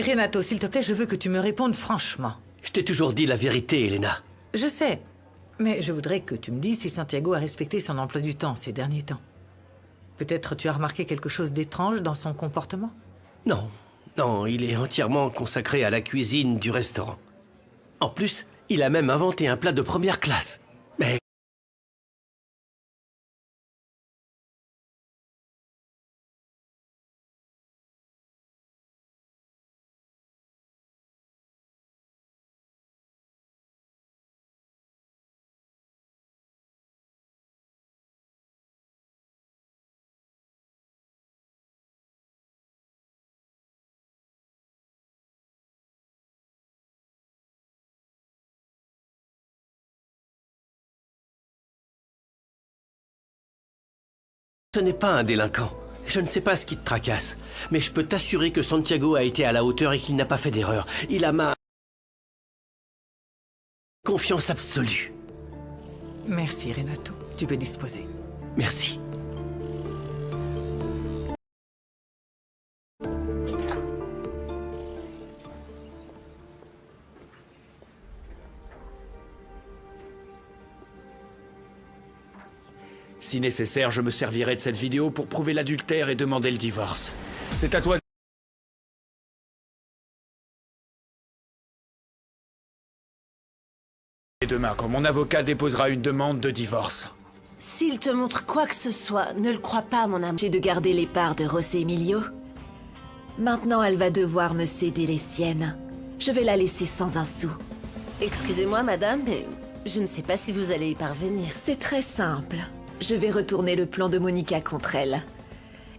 Renato, s'il te plaît, je veux que tu me répondes franchement. Je t'ai toujours dit la vérité, Elena. Je sais, mais je voudrais que tu me dises si Santiago a respecté son emploi du temps ces derniers temps. Peut-être tu as remarqué quelque chose d'étrange dans son comportement? Non, non, il est entièrement consacré à la cuisine du restaurant. En plus, il a même inventé un plat de première classe. Mais... Ce n'est pas un délinquant. Je ne sais pas ce qui te tracasse, mais je peux t'assurer que Santiago a été à la hauteur et qu'il n'a pas fait d'erreur. Il a ma confiance absolue. Merci, Renato. Tu peux disposer. Merci. Si nécessaire, je me servirai de cette vidéo pour prouver l'adultère et demander le divorce. C'est à toi. Et demain, quand mon avocat déposera une demande de divorce. S'il te montre quoi que ce soit, ne le crois pas, mon amour. J'ai de garder les parts de José Emilio. Maintenant, elle va devoir me céder les siennes. Je vais la laisser sans un sou. Excusez-moi, madame, mais je ne sais pas si vous allez y parvenir. C'est très simple. Je vais retourner le plan de Monica contre elle.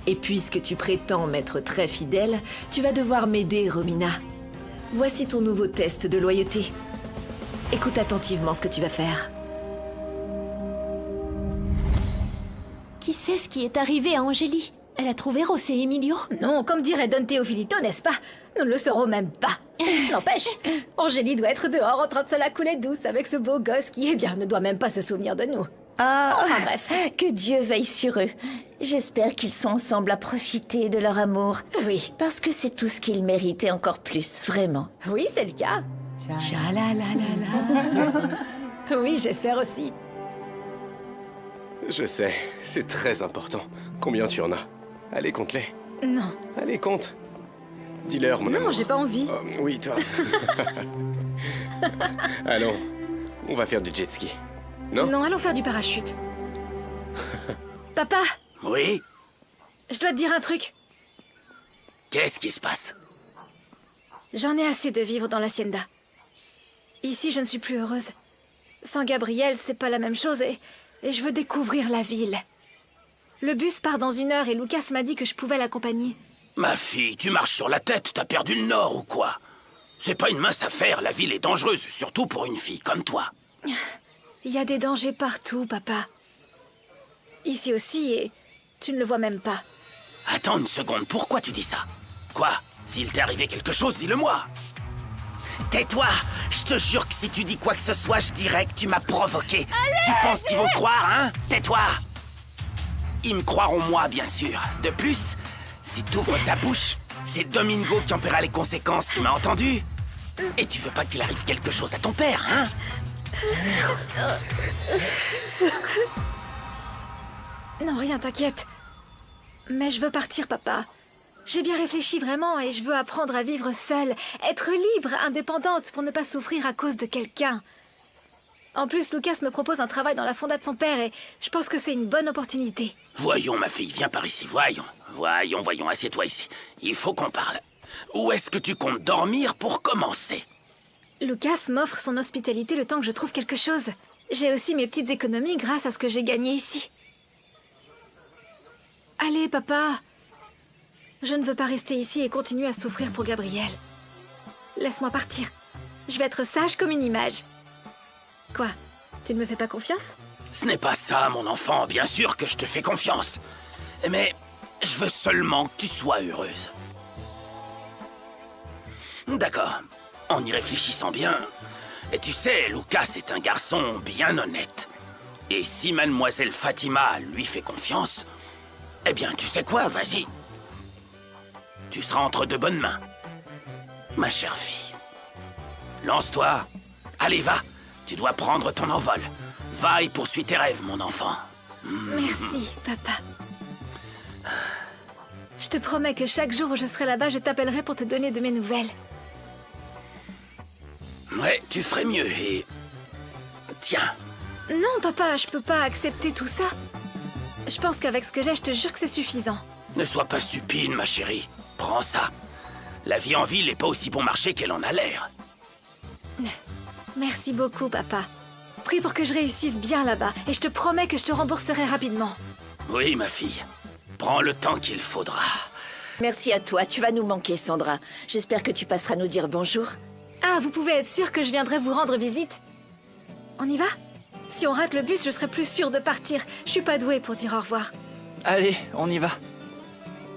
Et puisque tu prétends m'être très fidèle, tu vas devoir m'aider, Romina. Voici ton nouveau test de loyauté. Écoute attentivement ce que tu vas faire. Qui sait ce qui est arrivé à Angélie? Elle a trouvé José Emilio? Non, comme dirait Don Teofilito, n'est-ce pas? Nous ne le saurons même pas. N'empêche, Angélie doit être dehors en train de se la couler douce avec ce beau gosse qui, eh bien, ne doit même pas se souvenir de nous. Ah, Enfin bref. que Dieu veille sur eux. J'espère qu'ils sont ensemble à profiter de leur amour. Oui. Parce que c'est tout ce qu'ils méritent et encore plus, vraiment. Oui, c'est le cas. Oui, j'espère aussi. Je sais, c'est très important. Combien tu en as? Allez, compte-les. Non. Allez, compte. Dis-leur, mon amour. Non, j'ai pas envie. Oh, oui, toi. Allons, on va faire du jet ski. Non? Non, allons faire du parachute. Papa, Oui? je dois te dire un truc. Qu'est-ce qui se passe? J'en ai assez de vivre dans l'hacienda. Ici, je ne suis plus heureuse. Sans Gabriel, c'est pas la même chose et je veux découvrir la ville. Le bus part dans 1 heure et Lucas m'a dit que je pouvais l'accompagner. Ma fille, tu marches sur la tête, t'as perdu le nord ou quoi? C'est pas une mince affaire, la ville est dangereuse, surtout pour une fille comme toi. Il y a des dangers partout, papa. Ici aussi, et tu ne le vois même pas. Attends une seconde, pourquoi tu dis ça? Quoi? S'il t'est arrivé quelque chose, dis-le-moi. Tais-toi! Je te jure que si tu dis quoi que ce soit, je dirais que tu m'as provoqué. Tu penses qu'ils vont te croire, hein? Tais-toi! Ils me croiront moi, bien sûr. De plus, si t'ouvres ta bouche, c'est Domingo qui en paiera les conséquences, tu m'as entendu? Et tu veux pas qu'il arrive quelque chose à ton père, hein? Non, rien, t'inquiète. Mais je veux partir, papa. J'ai bien réfléchi vraiment et je veux apprendre à vivre seule, être libre, indépendante pour ne pas souffrir à cause de quelqu'un. En plus, Lucas me propose un travail dans la fonda de son père et je pense que c'est une bonne opportunité. Voyons, ma fille, viens par ici, voyons. Voyons, assieds-toi ici. Il faut qu'on parle. Où est-ce que tu comptes dormir pour commencer? Lucas m'offre son hospitalité le temps que je trouve quelque chose. J'ai aussi mes petites économies grâce à ce que j'ai gagné ici. Allez, papa. Je ne veux pas rester ici et continuer à souffrir pour Gabriel. Laisse-moi partir. Je vais être sage comme une image. Quoi? Tu ne me fais pas confiance? Ce n'est pas ça, mon enfant. Bien sûr que je te fais confiance. Mais je veux seulement que tu sois heureuse. D'accord. En y réfléchissant bien... Et tu sais, Lucas est un garçon bien honnête. Et si mademoiselle Fatima lui fait confiance... Eh bien, tu sais quoi, vas-y. Tu seras entre de bonnes mains. Ma chère fille. Lance-toi. Allez, va. Tu dois prendre ton envol. Va et poursuis tes rêves, mon enfant. Merci, papa. Je te promets que chaque jour où je serai là-bas, je t'appellerai pour te donner de mes nouvelles. Ouais, tu ferais mieux et... Tiens. Non, papa, je peux pas accepter tout ça. Je pense qu'avec ce que j'ai, je te jure que c'est suffisant. Ne sois pas stupide, ma chérie. Prends ça. La vie en ville n'est pas aussi bon marché qu'elle en a l'air. Merci beaucoup, papa. Prie pour que je réussisse bien là-bas, et je te promets que je te rembourserai rapidement. Oui, ma fille. Prends le temps qu'il faudra. Merci à toi, tu vas nous manquer, Sandra. J'espère que tu passeras nous dire bonjour. Ah, vous pouvez être sûr que je viendrai vous rendre visite. On y va? Si on rate le bus, je serai plus sûre de partir. Je suis pas douée pour dire au revoir. Allez, on y va.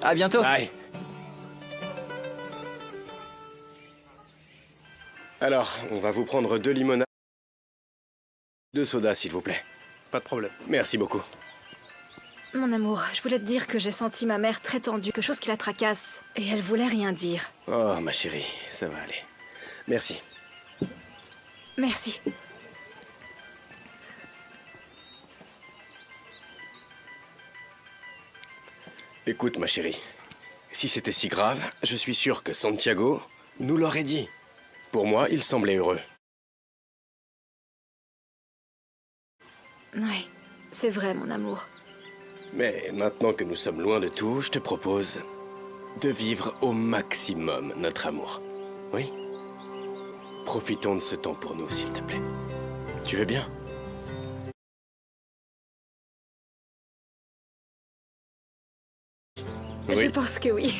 À bientôt. Bye. Alors, on va vous prendre 2 limonades. 2 sodas, s'il vous plaît. Pas de problème. Merci beaucoup. Mon amour, je voulais te dire que j'ai senti ma mère très tendue, quelque chose qui la tracasse. Et elle voulait rien dire. Oh, ma chérie, ça va aller. Merci. Merci. Écoute, ma chérie. Si c'était si grave, je suis sûr que Santiago nous l'aurait dit. Pour moi, il semblait heureux. Oui, c'est vrai, mon amour. Mais maintenant que nous sommes loin de tout, je te propose de vivre au maximum notre amour. Oui? Profitons de ce temps pour nous, s'il te plaît. Tu veux bien? Oui. Je pense que oui.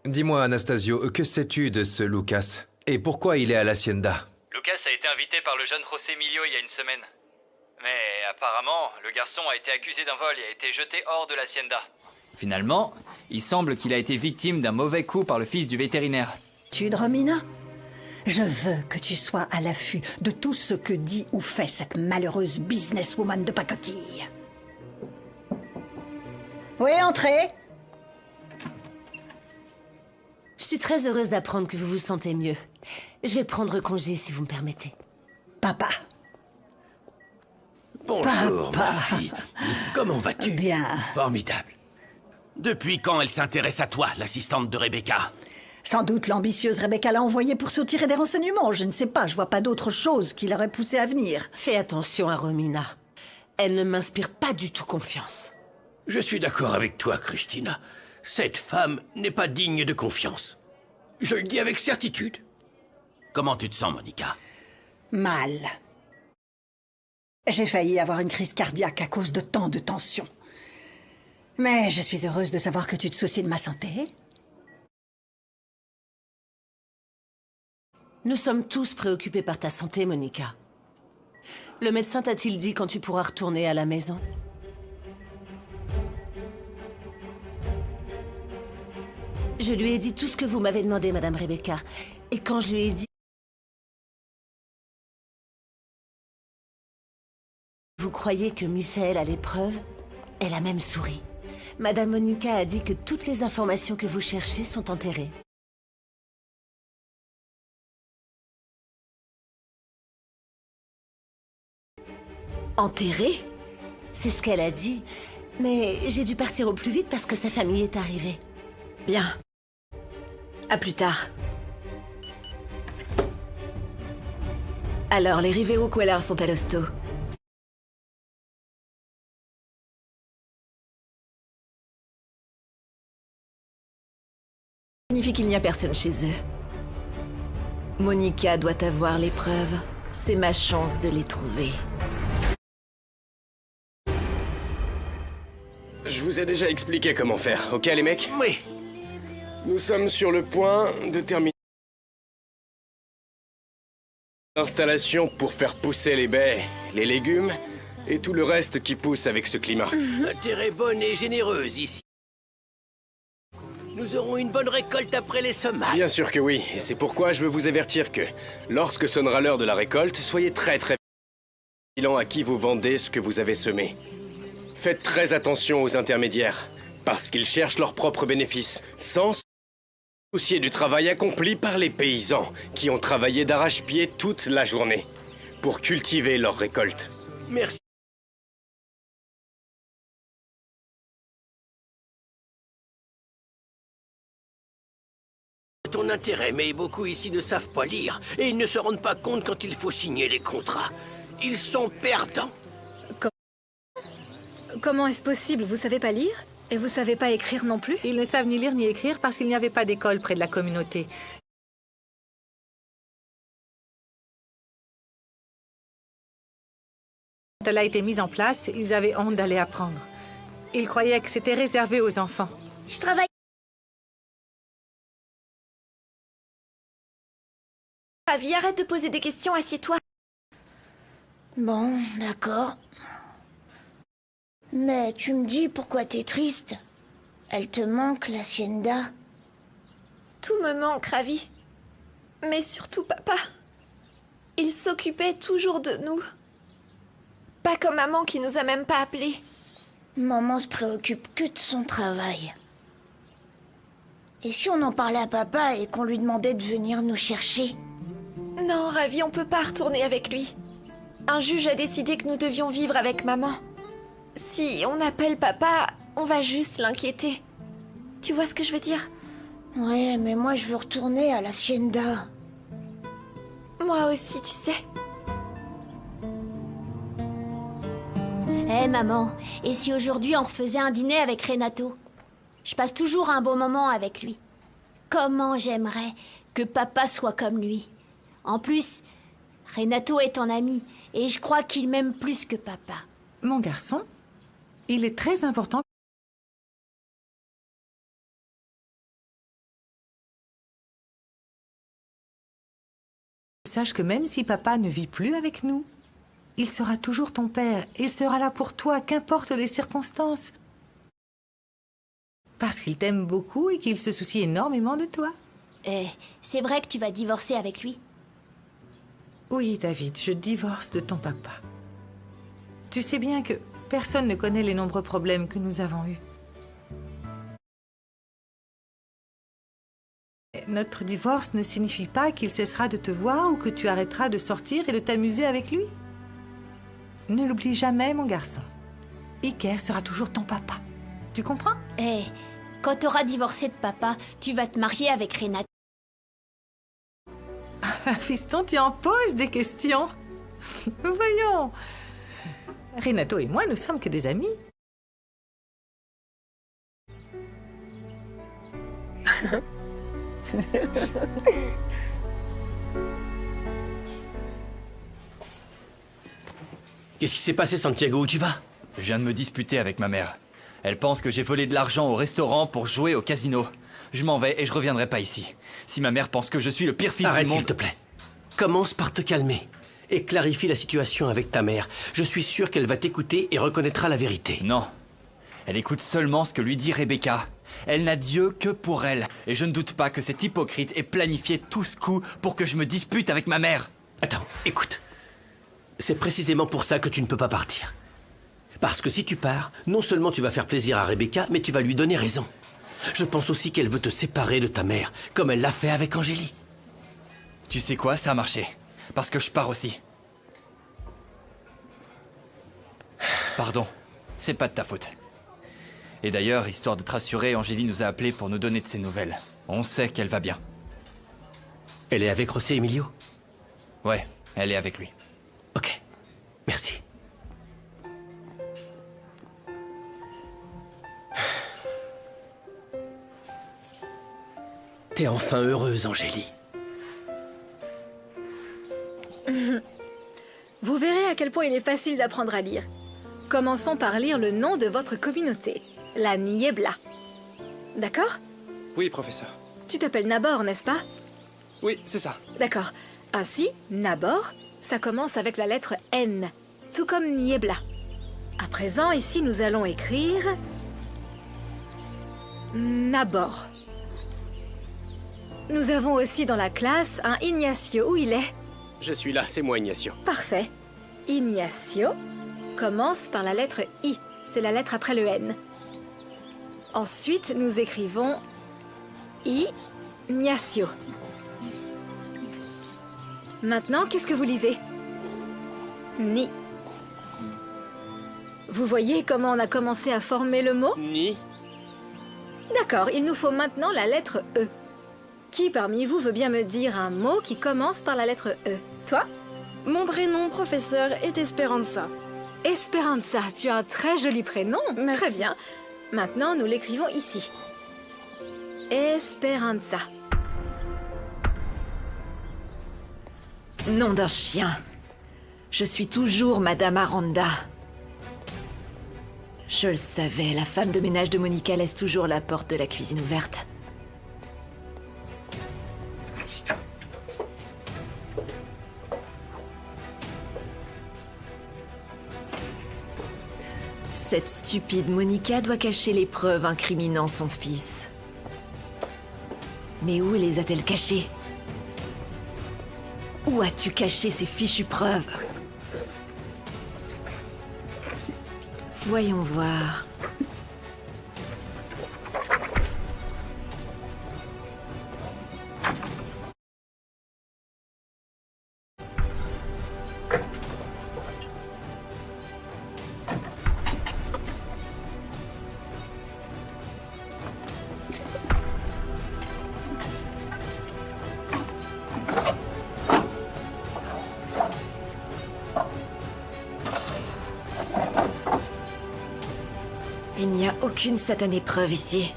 Dis-moi, Anastasio, que sais-tu de ce Lucas? Et pourquoi il est à l'Hacienda? Lucas a été invité par le jeune José Emilio il y a une semaine. Mais apparemment, le garçon a été accusé d'un vol et a été jeté hors de l'Hacienda. Finalement, il semble qu'il a été victime d'un mauvais coup par le fils du vétérinaire. Romina, je veux que tu sois à l'affût de tout ce que dit ou fait cette malheureuse businesswoman de pacotille. Oui, entrez. Je suis très heureuse d'apprendre que vous vous sentez mieux. Je vais prendre congé si vous me permettez. Papa. Bonjour, Papa. ma fille. Comment vas-tu? Bien. Formidable. Depuis quand elle s'intéresse à toi, l'assistante de Rebecca? Sans doute l'ambitieuse Rebecca l'a envoyée pour soutirer des renseignements. Je ne sais pas, je vois pas d'autre chose qui l'aurait poussée à venir. Fais attention à Romina. Elle ne m'inspire pas du tout confiance. Je suis d'accord avec toi, Christina. Cette femme n'est pas digne de confiance. Je le dis avec certitude. Comment tu te sens, Monica? Mal. J'ai failli avoir une crise cardiaque à cause de tant de tension. Mais je suis heureuse de savoir que tu te soucies de ma santé. Nous sommes tous préoccupés par ta santé, Monica. Le médecin t'a-t-il dit quand tu pourras retourner à la maison? Je lui ai dit tout ce que vous m'avez demandé, Madame Rebecca. Et quand je lui ai dit... Vous croyez que Misaël a l'épreuve? Elle a même souri. Madame Monica a dit que toutes les informations que vous cherchez sont enterrées. Enterrée? C'est ce qu'elle a dit. Mais j'ai dû partir au plus vite parce que sa famille est arrivée. Bien. À plus tard. Alors, les Rivero Queller sont à l'hosto. Ça signifie qu'il n'y a personne chez eux. Monica doit avoir les preuves. C'est ma chance de les trouver. Je vous ai déjà expliqué comment faire, ok les mecs? Oui. Nous sommes sur le point de terminer l'installation pour faire pousser les baies, les légumes et tout le reste qui pousse avec ce climat. La terre est bonne et généreuse ici. Nous aurons une bonne récolte après les semailles. Bien sûr que oui, et c'est pourquoi je veux vous avertir que, lorsque sonnera l'heure de la récolte, soyez très à qui vous vendez ce que vous avez semé. Faites très attention aux intermédiaires, parce qu'ils cherchent leurs propres bénéfices, sans se soucier du travail accompli par les paysans, qui ont travaillé d'arrache-pied toute la journée, pour cultiver leur récolte. Merci. Ton intérêt, mais beaucoup ici ne savent pas lire, et ils ne se rendent pas compte quand il faut signer les contrats. Ils sont perdants. Comment est-ce possible? Vous savez pas lire? Et vous savez pas écrire non plus? Ils ne savent ni lire ni écrire parce qu'il n'y avait pas d'école près de la communauté. Quand elle a été mise en place, ils avaient honte d'aller apprendre. Ils croyaient que c'était réservé aux enfants. Je travaille. Ravi, arrête de poser des questions, assieds-toi. Bon, d'accord. Mais tu me dis pourquoi t'es triste? Elle te manque, l'hacienda? Tout me manque, Ravi. Mais surtout papa. Il s'occupait toujours de nous. Pas comme maman qui nous a même pas appelés. Maman se préoccupe que de son travail. Et si on en parlait à papa et qu'on lui demandait de venir nous chercher? Non, Ravi, on peut pas retourner avec lui. Un juge a décidé que nous devions vivre avec maman. Si on appelle papa, on va juste l'inquiéter. Tu vois ce que je veux dire? Ouais, mais moi je veux retourner à l'hacienda. Moi aussi, tu sais. Hé maman, et si aujourd'hui on refaisait un dîner avec Renato? Je passe toujours un bon moment avec lui. Comment j'aimerais que papa soit comme lui. En plus, Renato est ton ami, et je crois qu'il m'aime plus que papa. Mon garçon, il est très important que tu saches que même si papa ne vit plus avec nous, il sera toujours ton père et sera là pour toi, qu'importe les circonstances. Parce qu'il t'aime beaucoup et qu'il se soucie énormément de toi. C'est vrai que tu vas divorcer avec lui? Oui, David, je divorce de ton papa. Tu sais bien que personne ne connaît les nombreux problèmes que nous avons eus. Notre divorce ne signifie pas qu'il cessera de te voir ou que tu arrêteras de sortir et de t'amuser avec lui. Ne l'oublie jamais, mon garçon. Iker sera toujours ton papa. Tu comprends? Quand tu auras divorcé de papa, tu vas te marier avec Renato. Fiston, tu en poses des questions. Voyons. Renato et moi, nous sommes que des amis. Qu'est-ce qui s'est passé, Santiago? Où tu vas? Je viens de me disputer avec ma mère. Elle pense que j'ai volé de l'argent au restaurant pour jouer au casino. Je m'en vais et je reviendrai pas ici. Si ma mère pense que je suis le pire fils Arrête, du monde... s'il te plaît. Commence par te calmer et clarifie la situation avec ta mère. Je suis sûr qu'elle va t'écouter et reconnaîtra la vérité. Non. Elle écoute seulement ce que lui dit Rebecca. Elle n'a Dieu que pour elle. Et je ne doute pas que cet hypocrite ait planifié tout ce coup pour que je me dispute avec ma mère. Attends, écoute. C'est précisément pour ça que tu ne peux pas partir. Parce que si tu pars, non seulement tu vas faire plaisir à Rebecca, mais tu vas lui donner raison. Je pense aussi qu'elle veut te séparer de ta mère, comme elle l'a fait avec Angélie. Tu sais quoi, ça a marché. Parce que je pars aussi. Pardon, c'est pas de ta faute. Et d'ailleurs, histoire de te rassurer, Angélie nous a appelés pour nous donner de ses nouvelles. On sait qu'elle va bien. Elle est avec José Emilio? Ouais, elle est avec lui. Ok, merci. T'es enfin heureuse, Angélie. Vous verrez à quel point il est facile d'apprendre à lire. Commençons par lire le nom de votre communauté, la Niebla. D'accord? Oui, professeur. Tu t'appelles Nabor, n'est-ce pas? Oui, c'est ça. D'accord. Ainsi, Nabor, ça commence avec la lettre N, tout comme Niebla. À présent, ici, nous allons écrire... Nabor. Nous avons aussi dans la classe un Ignacio. Où il est? Je suis là, c'est moi, Ignacio. Parfait. Ignacio commence par la lettre I. C'est la lettre après le N. Ensuite, nous écrivons Ignacio. Maintenant, qu'est-ce que vous lisez? Ni. Vous voyez comment on a commencé à former le mot? Ni. D'accord, il nous faut maintenant la lettre E. Qui parmi vous veut bien me dire un mot qui commence par la lettre E? Toi? Mon prénom, professeur, est Esperanza. Esperanza, tu as un très joli prénom. Merci. Très bien. Maintenant, nous l'écrivons ici. Esperanza. Nom d'un chien. Je suis toujours Madame Aranda. Je le savais, la femme de ménage de Monica laisse toujours la porte de la cuisine ouverte. Cette stupide Monica doit cacher les preuves incriminant son fils. Mais où les a-t-elle cachées? Où as-tu caché ces fichues preuves? Voyons voir. Il n'y a aucune satanée preuve ici.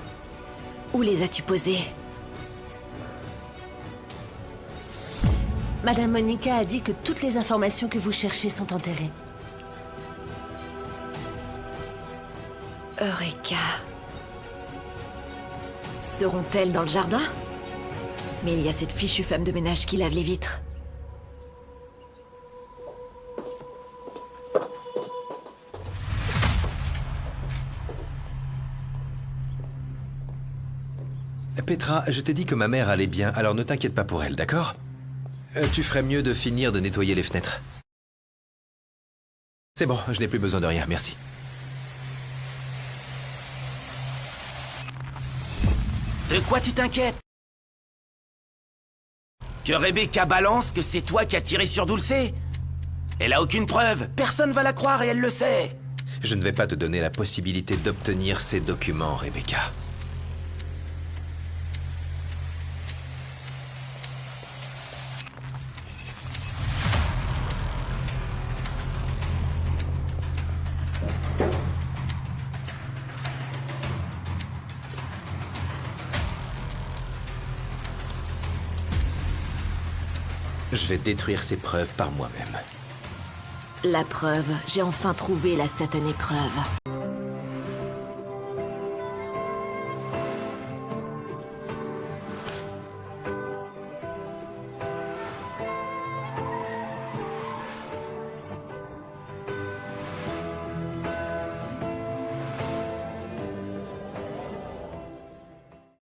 Où les as-tu posées? Madame Monica a dit que toutes les informations que vous cherchez sont enterrées. Eureka. Seront-elles dans le jardin? Mais il y a cette fichue femme de ménage qui lave les vitres. Petra, je t'ai dit que ma mère allait bien, alors ne t'inquiète pas pour elle, d'accord? Tu ferais mieux de finir de nettoyer les fenêtres. C'est bon, je n'ai plus besoin de rien, merci. De quoi tu t'inquiètes? Que Rebecca balance que c'est toi qui as tiré sur Dulce? Elle a aucune preuve, personne va la croire et elle le sait. Je ne vais pas te donner la possibilité d'obtenir ces documents, Rebecca. Je vais détruire ces preuves par moi-même. La preuve, j'ai enfin trouvé la satanée preuve.